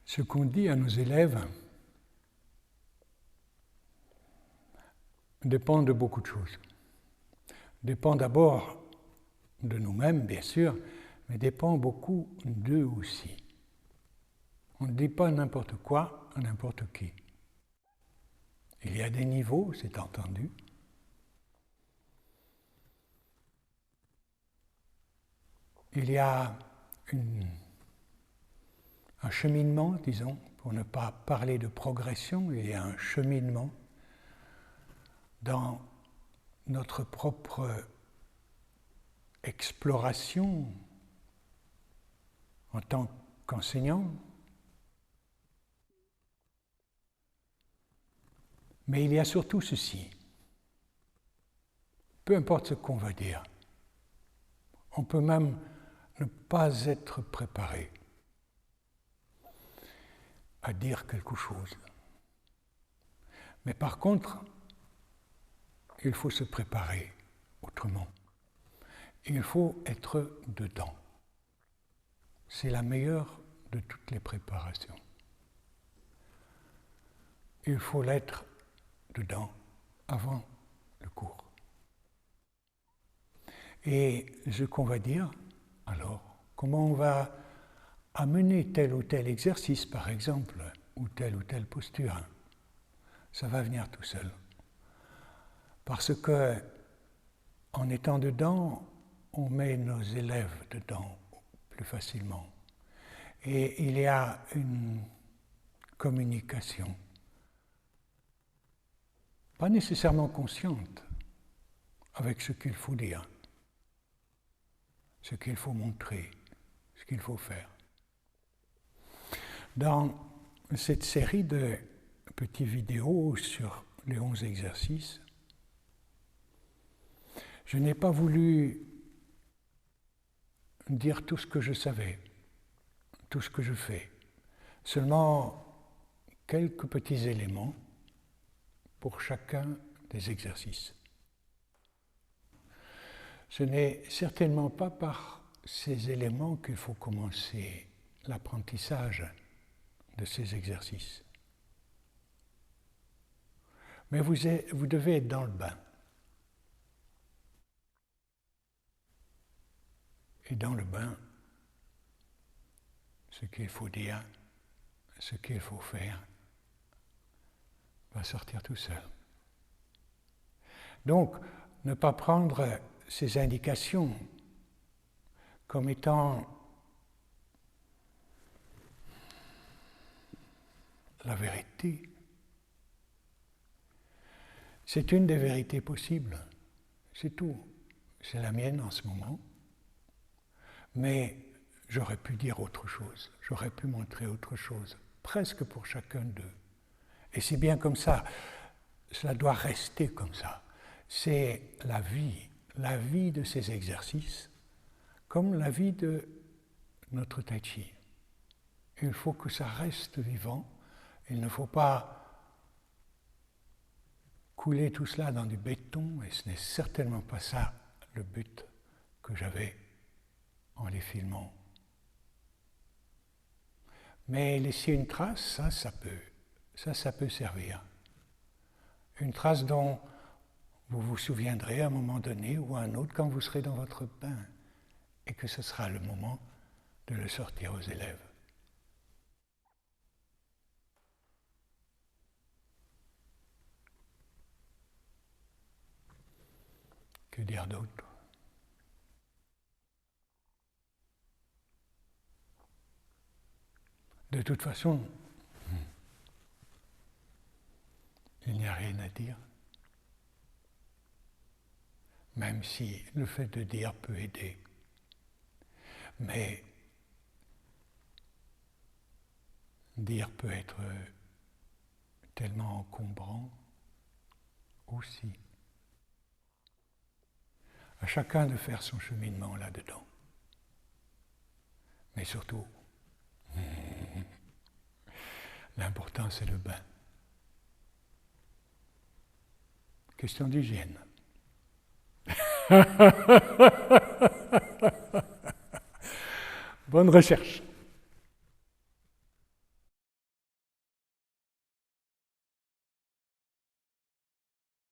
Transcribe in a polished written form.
Ce qu'on dit à nos élèves dépend de beaucoup de choses. Dépend d'abord de nous-mêmes, bien sûr, mais dépend beaucoup d'eux aussi. On ne dit pas n'importe quoi à n'importe qui. Il y a des niveaux, c'est entendu. Il y a un cheminement, disons, pour ne pas parler de progression, il y a un cheminement dans notre propre exploration en tant qu'enseignant. Mais il y a surtout ceci. Peu importe ce qu'on va dire, on peut même ne pas être préparé à dire quelque chose. Mais par contre, il faut se préparer autrement. Il faut être dedans. C'est la meilleure de toutes les préparations. Il faut l'être dedans avant le cours. Et ce qu'on va dire, alors, comment on va amener tel ou tel exercice, par exemple, ou telle posture, ça va venir tout seul. Parce que, en étant dedans, on met nos élèves dedans plus facilement. Et il y a une communication, pas nécessairement consciente, avec ce qu'il faut dire, ce qu'il faut montrer, ce qu'il faut faire. Dans cette série de petites vidéos sur les 11 exercices, je n'ai pas voulu dire tout ce que je savais, tout ce que je fais, seulement quelques petits éléments pour chacun des exercices. Ce n'est certainement pas par ces éléments qu'il faut commencer l'apprentissage de ces exercices. Mais vous devez être dans le bain. Et dans le bain, ce qu'il faut dire, ce qu'il faut faire, va sortir tout seul. Donc, ne pas prendre ces indications comme étant la vérité. C'est une des vérités possibles, c'est tout. C'est la mienne en ce moment. Mais j'aurais pu dire autre chose, j'aurais pu montrer autre chose, presque pour chacun d'eux. Et c'est bien comme ça, cela doit rester comme ça. C'est la vie de ces exercices, comme la vie de notre tai chi. Il faut que ça reste vivant, il ne faut pas couler tout cela dans du béton, et ce n'est certainement pas ça le but que j'avais en les filmant. Mais laisser une trace, ça peut servir. Une trace dont vous vous souviendrez à un moment donné ou à un autre quand vous serez dans votre bain et que ce sera le moment de le sortir aux élèves. Que dire d'autre ? De toute façon, il n'y a rien à dire, même si le fait de dire peut aider. Mais dire peut être tellement encombrant aussi. À chacun de faire son cheminement là-dedans. Mais surtout, l'important c'est le bain. Question d'hygiène. Bonne recherche.